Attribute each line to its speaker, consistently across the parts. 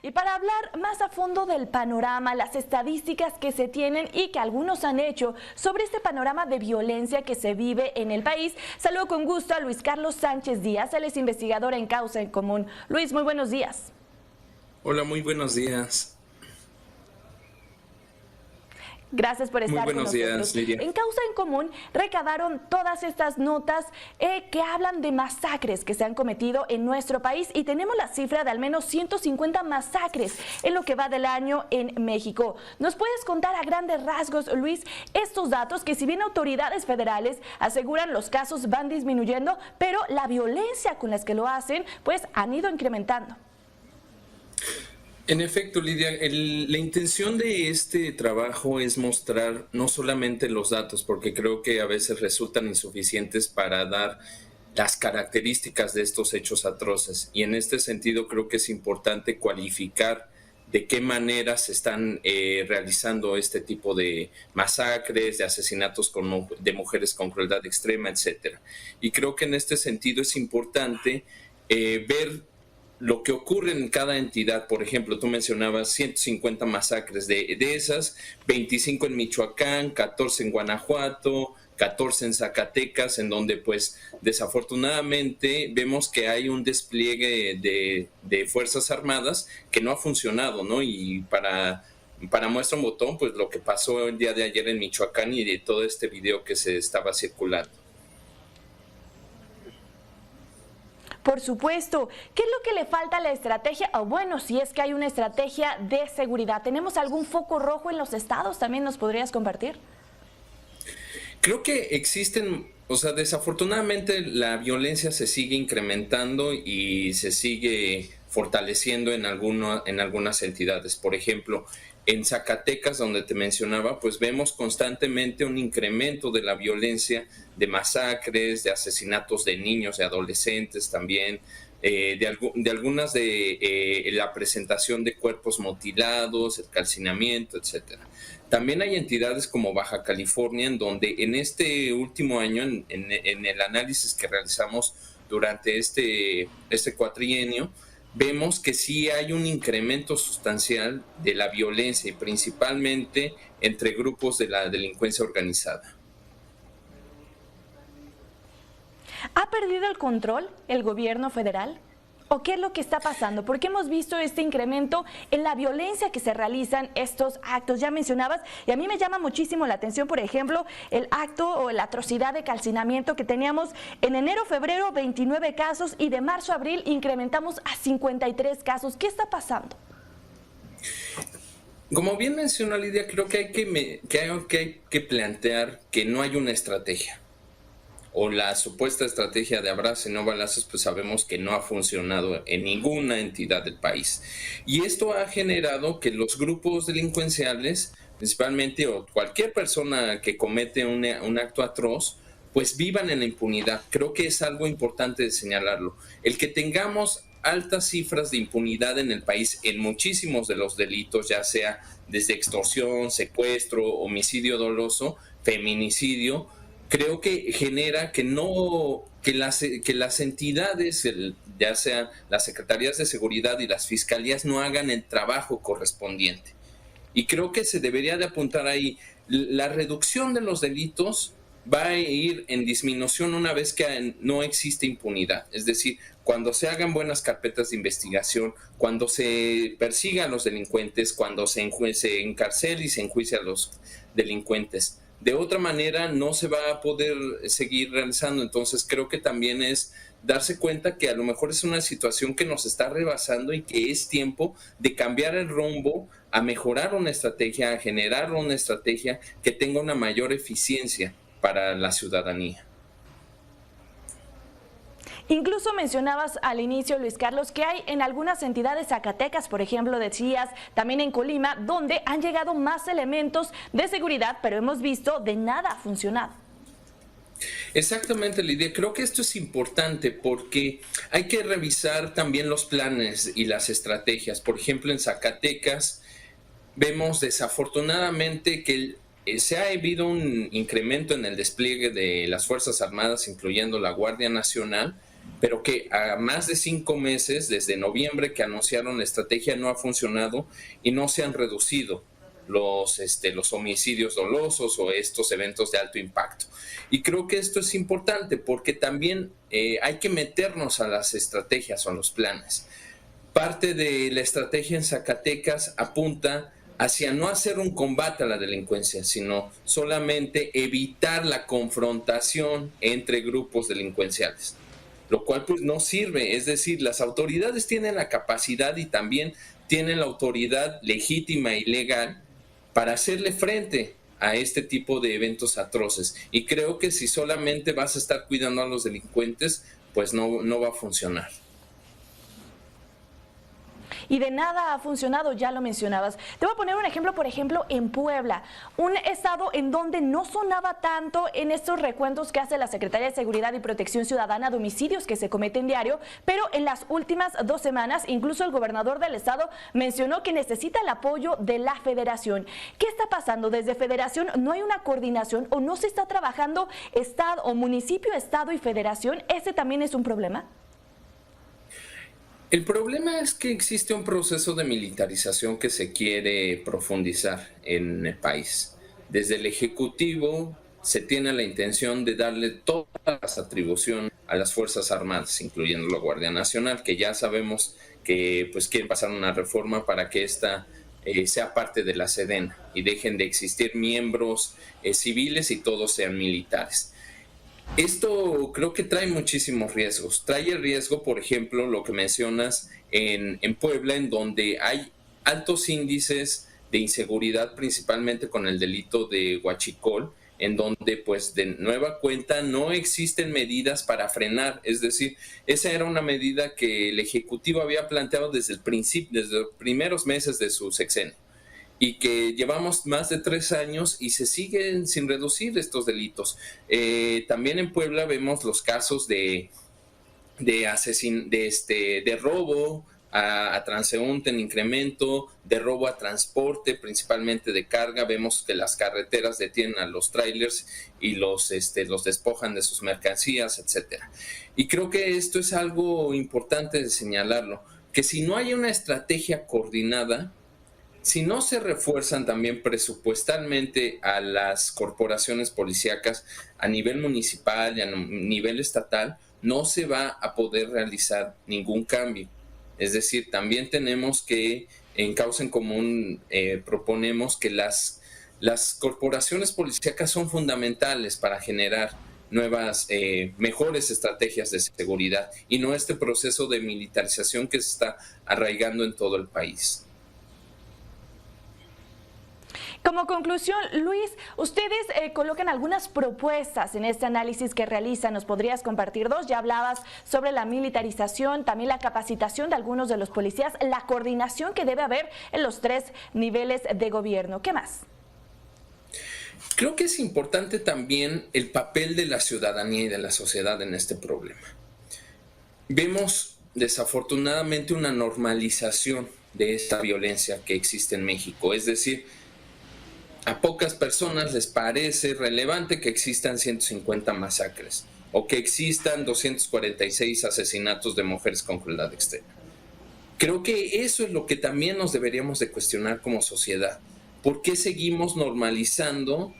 Speaker 1: Y para hablar más a fondo del panorama, las estadísticas que se tienen y que algunos han hecho sobre este panorama de violencia que se vive en el país, saludo con gusto a Luis Carlos Sánchez Díaz, él es investigador en Causa en Común. Luis, muy buenos días.
Speaker 2: Hola, muy buenos días.
Speaker 1: Gracias por estar con nosotros.
Speaker 2: Muy buenos días, Lidia.
Speaker 1: En Causa en Común recabaron todas estas notas que hablan de masacres que se han cometido en nuestro país y tenemos la cifra de al menos 150 masacres en lo que va del año en México. ¿Nos puedes contar a grandes rasgos, Luis, estos datos que si bien autoridades federales aseguran los casos van disminuyendo, pero la violencia con las que lo hacen pues han ido incrementando?
Speaker 2: En efecto, Lidia, la intención de este trabajo es mostrar no solamente los datos, porque creo que a veces resultan insuficientes para dar las características de estos hechos atroces. Y en este sentido creo que es importante cualificar de qué manera se están realizando este tipo de masacres, de asesinatos de mujeres con crueldad extrema, etcétera. Y creo que en este sentido es importante ver lo que ocurre en cada entidad. Por ejemplo, tú mencionabas 150 masacres, de esas 25 en Michoacán, 14 en Guanajuato, 14 en Zacatecas, en donde pues desafortunadamente vemos que hay un despliegue de Fuerzas Armadas que no ha funcionado, ¿no? Y para muestra un botón, pues lo que pasó el día de ayer en Michoacán y de todo este video que se estaba circulando.
Speaker 1: Por supuesto. ¿Qué es lo que le falta a la estrategia? O bueno, si es que hay una estrategia de seguridad. ¿Tenemos algún foco rojo en los estados? ¿También nos podrías compartir?
Speaker 2: Creo que existen, o sea, desafortunadamente la violencia se sigue incrementando y se sigue fortaleciendo en algunas entidades. Por ejemplo, en Zacatecas, donde te mencionaba, pues vemos constantemente un incremento de la violencia, de masacres, de asesinatos de niños, de adolescentes también, de algunas de la presentación de cuerpos mutilados, el calcinamiento, etcétera. También hay entidades como Baja California, en donde en este último año, en el análisis que realizamos durante este cuatrienio, vemos que sí hay un incremento sustancial de la violencia y principalmente entre grupos de la delincuencia organizada.
Speaker 1: ¿Ha perdido el control el gobierno federal? ¿O qué es lo que está pasando? Porque hemos visto este incremento en la violencia que se realizan estos actos. Ya mencionabas, y a mí me llama muchísimo la atención, por ejemplo, el acto o la atrocidad de calcinamiento que teníamos en enero, febrero, 29 casos y de marzo a abril incrementamos a 53 casos. ¿Qué está pasando?
Speaker 2: Como bien mencionó Lidia, creo que hay que plantear que no hay una estrategia. O la supuesta estrategia de abrazos y no balazos, pues sabemos que no ha funcionado en ninguna entidad del país. Y esto ha generado que los grupos delincuenciales, principalmente, o cualquier persona que comete un acto atroz, pues vivan en la impunidad. Creo que es algo importante de señalarlo. El que tengamos altas cifras de impunidad en el país en muchísimos de los delitos, ya sea desde extorsión, secuestro, homicidio doloso, feminicidio, creo que genera que las entidades, ya sean las secretarías de seguridad y las fiscalías, no hagan el trabajo correspondiente. Y creo que se debería de apuntar ahí. La reducción de los delitos va a ir en disminución una vez que no existe impunidad. Es decir, cuando se hagan buenas carpetas de investigación, cuando se persiga a los delincuentes, cuando se encarcele y se enjuicie a los delincuentes. De otra manera no se va a poder seguir realizando. Entonces creo que también es darse cuenta que a lo mejor es una situación que nos está rebasando y que es tiempo de cambiar el rumbo, a mejorar una estrategia, a generar una estrategia que tenga una mayor eficiencia para la ciudadanía.
Speaker 1: Incluso mencionabas al inicio, Luis Carlos, que hay en algunas entidades Zacatecas, por ejemplo, decías, también en Colima, donde han llegado más elementos de seguridad, pero hemos visto de nada ha funcionado.
Speaker 2: Exactamente, Lidia. Creo que esto es importante porque hay que revisar también los planes y las estrategias. Por ejemplo, en Zacatecas vemos desafortunadamente que se ha habido un incremento en el despliegue de las Fuerzas Armadas, incluyendo la Guardia Nacional, pero que a más de 5 meses, desde noviembre que anunciaron la estrategia, no ha funcionado y no se han reducido los homicidios dolosos o estos eventos de alto impacto. Y creo que esto es importante porque también hay que meternos a las estrategias o a los planes. Parte de la estrategia en Zacatecas apunta hacia no hacer un combate a la delincuencia, sino solamente evitar la confrontación entre grupos delincuenciales, lo cual pues no sirve. Es decir, las autoridades tienen la capacidad y también tienen la autoridad legítima y legal para hacerle frente a este tipo de eventos atroces. Y creo que si solamente vas a estar cuidando a los delincuentes, pues no va a funcionar.
Speaker 1: Y de nada ha funcionado, ya lo mencionabas. Te voy a poner un ejemplo, por ejemplo, en Puebla, un estado en donde no sonaba tanto en estos recuentos que hace la Secretaría de Seguridad y Protección Ciudadana de homicidios que se cometen diario, pero en las últimas 2 semanas, incluso el gobernador del estado mencionó que necesita el apoyo de la federación. ¿Qué está pasando? Desde federación no hay una coordinación o no se está trabajando estado o municipio, estado y federación. ¿Ese también es un problema?
Speaker 2: El problema es que existe un proceso de militarización que se quiere profundizar en el país. Desde el Ejecutivo se tiene la intención de darle todas las atribuciones a las Fuerzas Armadas, incluyendo la Guardia Nacional, que ya sabemos que pues quieren pasar una reforma para que esta sea parte de la Sedena y dejen de existir miembros civiles y todos sean militares. Esto creo que trae muchísimos riesgos. Trae el riesgo, por ejemplo, lo que mencionas en Puebla, en donde hay altos índices de inseguridad, principalmente con el delito de huachicol, en donde pues de nueva cuenta no existen medidas para frenar. Es decir, esa era una medida que el Ejecutivo había planteado desde el principio, desde los primeros meses de su sexenio, y que llevamos más de 3 años y se siguen sin reducir estos delitos. También en Puebla vemos los casos de robo a transeúnte en incremento, de robo a transporte, principalmente de carga. Vemos que las carreteras detienen a los trailers y los despojan de sus mercancías, etcétera. Y creo que esto es algo importante de señalarlo, que si no hay una estrategia coordinada, si no se refuerzan también presupuestalmente a las corporaciones policíacas a nivel municipal y a nivel estatal, no se va a poder realizar ningún cambio. Es decir, también tenemos que, en Causa en Común, proponemos que las corporaciones policíacas son fundamentales para generar nuevas, mejores estrategias de seguridad y no este proceso de militarización que se está arraigando en todo el país.
Speaker 1: Como conclusión, Luis, ustedes colocan algunas propuestas en este análisis que realizan. ¿Nos podrías compartir 2? Ya hablabas sobre la militarización, también la capacitación de algunos de los policías, la coordinación que debe haber en los 3 niveles de gobierno. ¿Qué más?
Speaker 2: Creo que es importante también el papel de la ciudadanía y de la sociedad en este problema. Vemos desafortunadamente una normalización de esta violencia que existe en México. Es decir, a pocas personas les parece relevante que existan 150 masacres o que existan 246 asesinatos de mujeres con crueldad extrema. Creo que eso es lo que también nos deberíamos de cuestionar como sociedad. ¿Por qué seguimos normalizando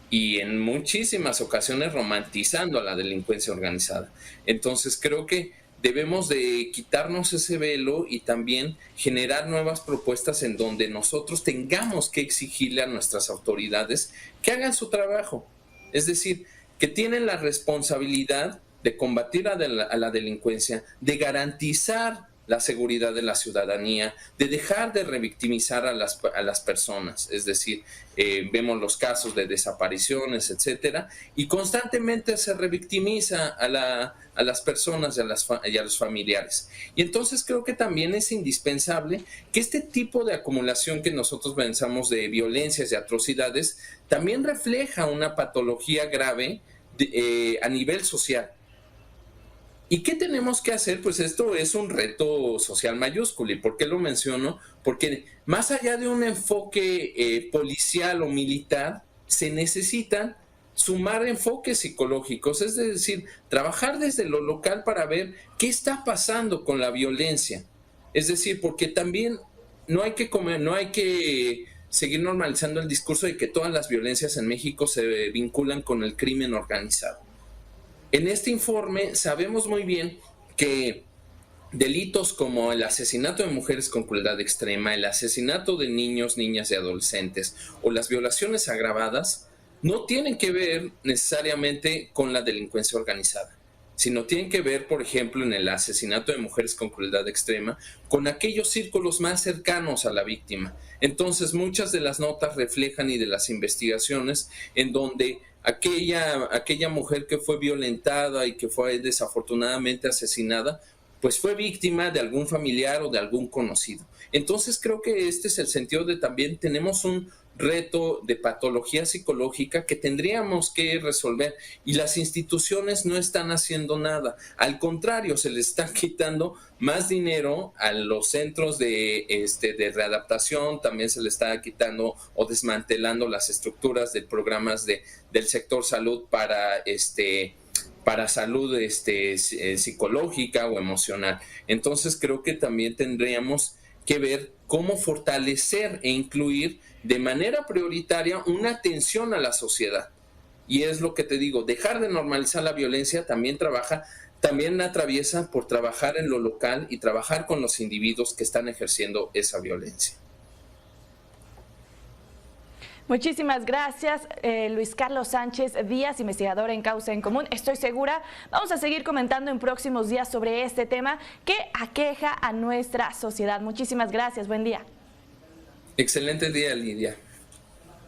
Speaker 2: y en muchísimas ocasiones romantizando a la delincuencia organizada? Entonces creo que debemos de quitarnos ese velo y también generar nuevas propuestas en donde nosotros tengamos que exigirle a nuestras autoridades que hagan su trabajo. Es decir, que tienen la responsabilidad de combatir a la delincuencia, de garantizar la seguridad de la ciudadanía, de dejar de revictimizar a las personas. Es decir, vemos los casos de desapariciones, etcétera, y constantemente se revictimiza a las personas y a los familiares. Y entonces creo que también es indispensable que este tipo de acumulación que nosotros pensamos de violencias y atrocidades también refleja una patología grave a nivel social. ¿Y qué tenemos que hacer? Pues esto es un reto social mayúsculo. ¿Y por qué lo menciono? Porque más allá de un enfoque policial o militar, se necesitan sumar enfoques psicológicos, es decir, trabajar desde lo local para ver qué está pasando con la violencia. Es decir, porque también no hay que seguir normalizando el discurso de que todas las violencias en México se vinculan con el crimen organizado. En este informe sabemos muy bien que delitos como el asesinato de mujeres con crueldad extrema, el asesinato de niños, niñas y adolescentes o las violaciones agravadas no tienen que ver necesariamente con la delincuencia organizada, sino tienen que ver, por ejemplo, en el asesinato de mujeres con crueldad extrema, con aquellos círculos más cercanos a la víctima. Entonces, muchas de las notas reflejan y de las investigaciones en donde aquella mujer que fue violentada y que fue desafortunadamente asesinada, pues fue víctima de algún familiar o de algún conocido. Entonces creo que este es el sentido de también tenemos un reto de patología psicológica que tendríamos que resolver y las instituciones no están haciendo nada. Al contrario, se les está quitando más dinero a los centros de readaptación, también se le está quitando o desmantelando las estructuras de programas del sector salud para salud psicológica o emocional. Entonces creo que también tendríamos que ver cómo fortalecer e incluir de manera prioritaria una atención a la sociedad. Y es lo que te digo, dejar de normalizar la violencia también atraviesa por trabajar en lo local y trabajar con los individuos que están ejerciendo esa violencia.
Speaker 1: Muchísimas gracias, Luis Carlos Sánchez Díaz, investigador en Causa en Común. Estoy segura, vamos a seguir comentando en próximos días sobre este tema que aqueja a nuestra sociedad. Muchísimas gracias, buen día.
Speaker 2: Excelente día, Lidia.